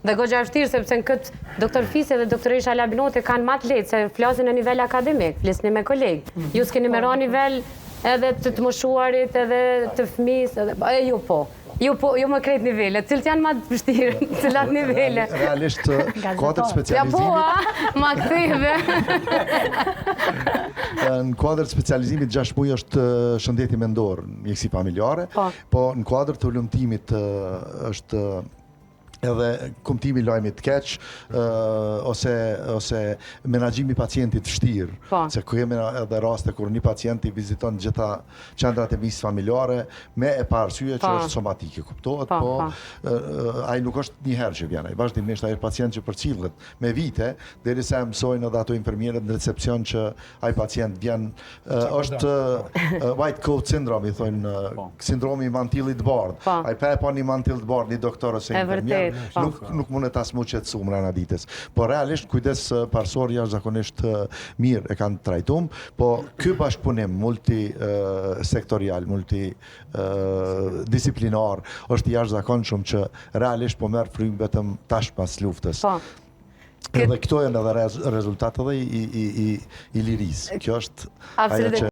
Dhe goxha vështirë sepse në këtë doktor Fise dhe doktoresha Labinote kanë më të lehtë se flasin në nivel akademik, flisni me kolegë. Ju s'keni me ra nivel edhe të moshuarit, edhe të fëmis, ju po. Ju më krejt nivellet, cilët janë ma të vështirë, cilat nivelle. Realisht, kuadrët specializimit... Ja po, ma këtheve. Në kuadrët specializimit 6 muaj është shëndeti mendor, mjekësi familjare, po në kuadrët të ullumtimit është edhe kumtimi lajmit të keq, ose menaxhimi pacientit vështirë. Se ku jemi edhe raste kur një pacienti viziton gjitha qendrat e mjekësisë familjare me e pa arsye që është somatike, kuptohet, po ai nuk është një herë që vjen, ai vazhdimisht ai është pacient që përcillet me vite, derisa mësojnë edhe ato infermierët në recepcion që ai pacient vjen, është white coat syndrome, i thonë sindromi i mantillit të bardhë. Ai pa një mantill të bardhë, një doktor ose infermier nuk mundet as mu qetësu mrena ditës. Po realisht kujdes parsor jashtëzakonisht mirë e kanë trajtum, po ky bashkëpunim multisektorial, multidisiplinar është jashtëzakonshëm që realisht po merr frymë vetëm tash pas luftës. Edhe këto janë edhe rezultatet edhe i lirisë. Kjo është ajo që